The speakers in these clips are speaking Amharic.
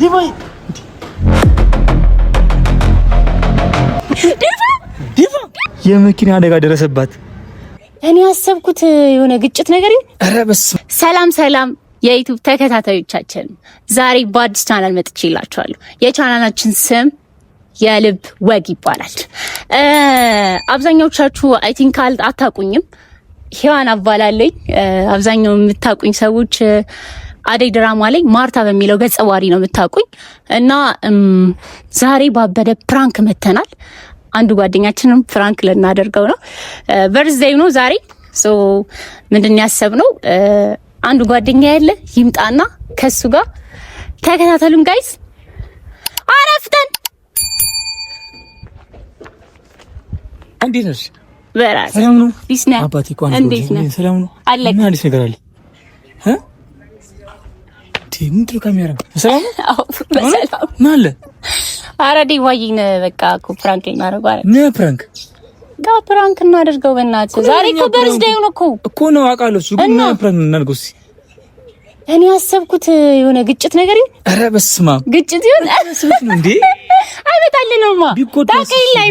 ዲቫይ ዲቫ የመኪና አደጋ ደረሰባት። እኔ ያሰብኩት የሆነ ግጭት ነገር ይሁን። ኧረ በስመ አብ። ሰላም ሰላም የዩቲዩብ ተከታታዮቻችን፣ ዛሬ በአዲስ ቻናል መጥቼላችኋለሁ። የቻናላችን ስም የልብ ወግ ይባላል። አብዛኛዎቻችሁ አይ ቲንክ አታውቁኝም። ሔዋን አባላለኝ። አብዛኛው የምታውቁኝ ሰዎች አደይ ድራማ ላይ ማርታ በሚለው ገጸ ባህሪ ነው የምታውቁኝ። እና ዛሬ ባበደ ፕራንክ መተናል። አንዱ ጓደኛችንም ፍራንክ ልናደርገው ነው። በርዝዴይ ነው ዛሬ። ሶ ምንድን ያሰብነው አንዱ ጓደኛ ያለ ይምጣና ከሱ ጋር ተከታተሉን ጋይስ። አረፍተን እንዴት ነሽ? በራስ ሰላም ነው? ቢስና አባቴ ቋን እንዴት ነህ? ሰላም ነው? ምን አዲስ ነገር አለ? ምንድነው ካሜራ? ሰላም ነው? አዎ በሰላም ማለት አረዲ ዋይን በቃ እኮ ፕራንክ እናደርገው አይደል? ምን ፕራንክ? ፕራንክ እናደርገው በእናትህ። ዛሬ እኮ በርዝዴው ነው እኮ ነው አውቃለሁ። እሱ ግን ፕራንክ እናደርገው። እኔ ያሰብኩት የሆነ ግጭት ነገር ይሁን። ኧረ በስመ አብ ግጭት ይሁን እንዴ? አይመጣልንማ ታውቂኝ ላይ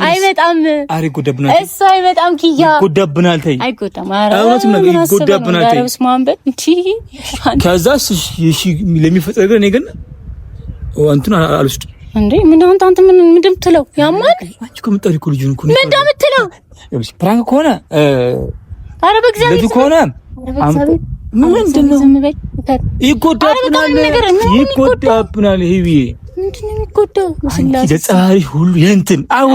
አይመጣም። አሪ ጎደብናል። እሱ አይመጣም። ኪያ ጎደብናል። ተይ አይጎዳም። አራውት ነገር ጎደብናል። ተይ በስመ አብ እንጂ ከዛስ እሺ ለሚፈጠር ነገር እኔ ግን አንተን አልወስድ እንዴ? ምን አንተ ምን እንደምትለው ያማን አንቺ እኮ የምትጠሪ እኮ ልጅ እኮ ምን እንደምትለው ይኸውልሽ፣ ፕራንክ ከሆነ ኧረ በእግዚአብሔር ልጅ ከሆነ ምንድነው ይጎዳብናል። ይሄ ምንድነው የሚጎዳው? ለጻሪ ሁሉ የእንትን አው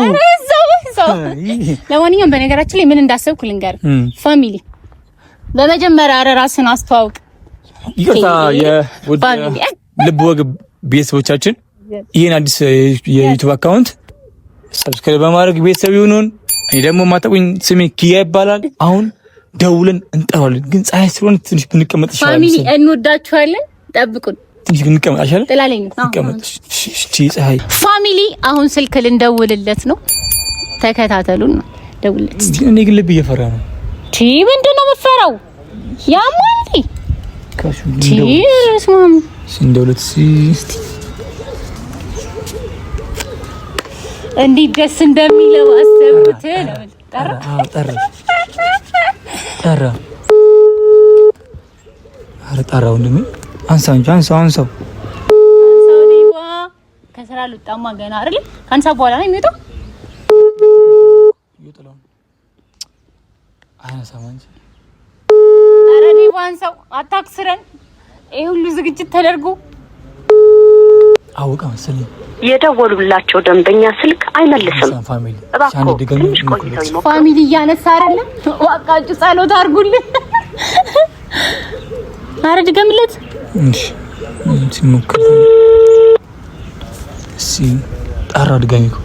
ለማንኛውም በነገራችን ላይ ምን እንዳሰብኩ ልንገር። ፋሚሊ በመጀመሪያ ራስን አስተዋውቅ። ይቅርታ የልብ ወግ ቤተሰቦቻችን ይሄን አዲስ የዩቲዩብ አካውንት ሰብስክራይብ በማድረግ ቤተሰብ ይሁኑን። እኔ ደግሞ ማጣቁኝ ስሜ ኪያ ይባላል። አሁን ደውለን እንጠራለን፣ ግን ፀሐይ ስለሆነ ትንሽ ብንቀመጥ ይሻላል። ፋሚሊ እንወዳችኋለን፣ ጠብቁን። ትንሽ ብንቀመጥ ይሻላል። ጥላለኝ ነው እንቀመጥ። እሺ ፀሐይ ፋሚሊ አሁን ስልክ ልንደውልለት ነው። ተከታተሉን ነው ደውልለት። እኔ ግን ልብ እየፈራ ነው። ምንድነው የምትፈራው? ያማል ከሱ እንደውለት እስቲ እንዴት ደስ እንደሚለው አሰብኩት ነው። ጠራ ጠራ ወንድሜ፣ አንሳው ዲባ። ከስራ ልውጣማ ገና አይደል? ከአንሳ በኋላ ነው የሚወጣው። ይወጣው አያሳም እንጂ። ኧረ ዲባ አንሳው፣ አታክስረን። ይሄ ሁሉ ዝግጅት ተደርጎ አውቃ መሰለኝ። የደወሉላቸው ደንበኛ ስልክ አይመልስም። ፋሚሊ እያነሳ አይደለም። ዋቃችሁ ጸሎት አድርጉልን። ኧረ ድገምለት። እሺ ሞክር። እሺ ጠራ ድጋሚ እኮ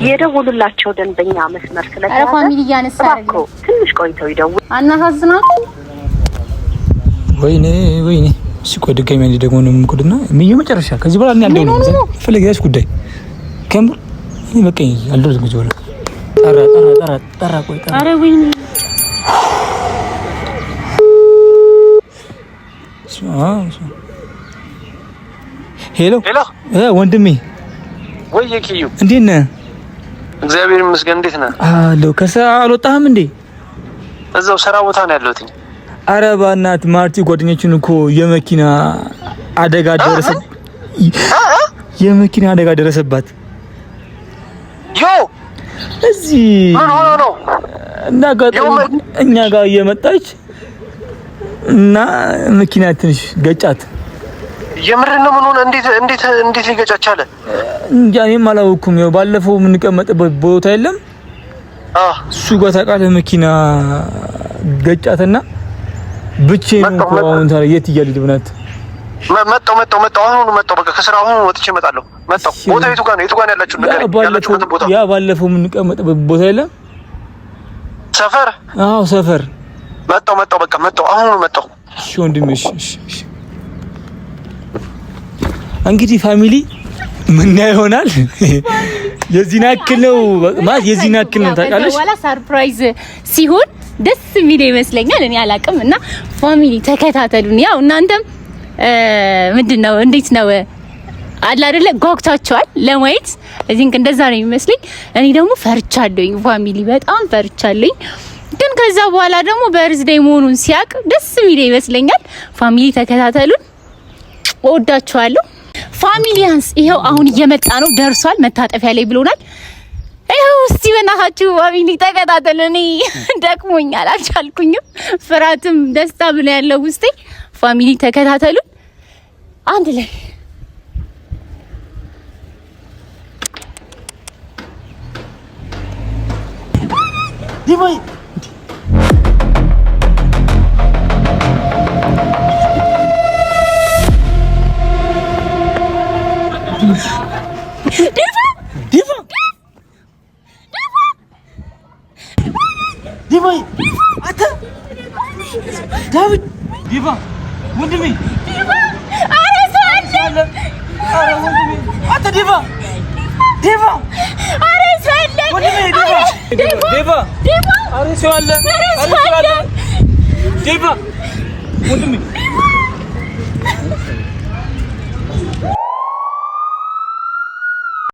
የደወሉላቸው ደንበኛ መስመር ስለተያዘ ፋሚሊ እያነሳ አይደለም። ትንሽ ቆይተው ይደውሉ። አናሳዝናችሁ። ወይኔ እሺ ቆይ ድጋሚ አንዴ ደግሞ ነው የምቆድና የመጨረሻ ከዚህ በኋላ ያለው ነው ፈለጋሽ ጉዳይ ከምር እኔ በቃ አልደረስኩም። እዚህ በኋላ ጠራ ቆይ ጠራ። ኧረ ወይኔ ሄሎ ወንድሜ ወይ የኪዩ እንዴት ነህ? እግዚአብሔር ይመስገን። እንዴት ነህ? አለሁ። ከስራ አልወጣህም እንዴ? እዛው ስራ ቦታ ነው ያለሁት። ኧረ በእናትህ ማርቲ ጓደኛችን እኮ የመኪና አደጋ ደረሰባት። ዮ እዚህ ምን ሆኖ ነው? እኛ ጋር እየመጣች እና መኪና ትንሽ ገጫት። የምርን ነው? ምን ሆነ? እንዴት ሊገጫች አለ? እንጃ እኔም አላወኩም። ያው ባለፈው የምንቀመጥበት ቦታ የለም እሱ ጋር ታውቃለህ፣ መኪና ገጫትና ብቻዬን ነው አሁን ታዲያ የት እያለች ብናት መጣሁ። አሁን መጣሁ። በቃ ከስራ አሁን ወጥቼ እመጣለሁ። መጣሁ። ቦታ የቱ ጋር ነው ያላችሁ? ነገር ያላችሁበት ቦታ ያ ባለፈው የምንቀመጥበት ቦታ የለም ሰፈር? አዎ ሰፈር። መጣሁ። በቃ መጣሁ። አሁን መጣሁ። እሺ ወንድሜ። እሺ እንግዲህ ፋሚሊ ምን ይሆናል? የዚህን ያክል ነው ማለት የዚህን ያክል ነው ታውቃለሽ። በኋላ ሰርፕራይዝ ሲሆን ደስ የሚል ይመስለኛል። እኔ አላውቅም። እና ፋሚሊ ተከታተሉን። ያው እናንተም ምንድነው እንዴት ነው አለ አይደለ ጓጉታችኋል ለማየት። እዚህ እንደዛ ነው የሚመስለኝ። እኔ ደግሞ ፈርቻለሁኝ ፋሚሊ፣ በጣም ፈርቻለሁኝ። ግን ከዛ በኋላ ደግሞ በርዝዴይ መሆኑን ሲያቅ ደስ የሚል ይመስለኛል። ፋሚሊ ተከታተሉን። እወዳችኋለሁ ፋሚሊያንስ። ይሄው አሁን እየመጣ ነው፣ ደርሷል። መታጠፊያ ላይ ብሎናል። ይሄው እስቲ በእናታችሁ ፋሚሊ ተከታተሉን። እኔ ደክሞኛል፣ አልቻልኩኝም። ፍራትም ደስታ ብለ ያለው ውስጤ። ፋሚሊ ተከታተሉን አንድ ላይ ዲባይ ዲባይ አታ ዳዊት ዲባ ወንድሜ ዲባ አረሳለ አረ ወንድሜ አታ ዲባ ዲባ አረሳለ ወንድሜ ዲባ ዲባ አረሳለ አረሳለ ዲባ ወንድሜ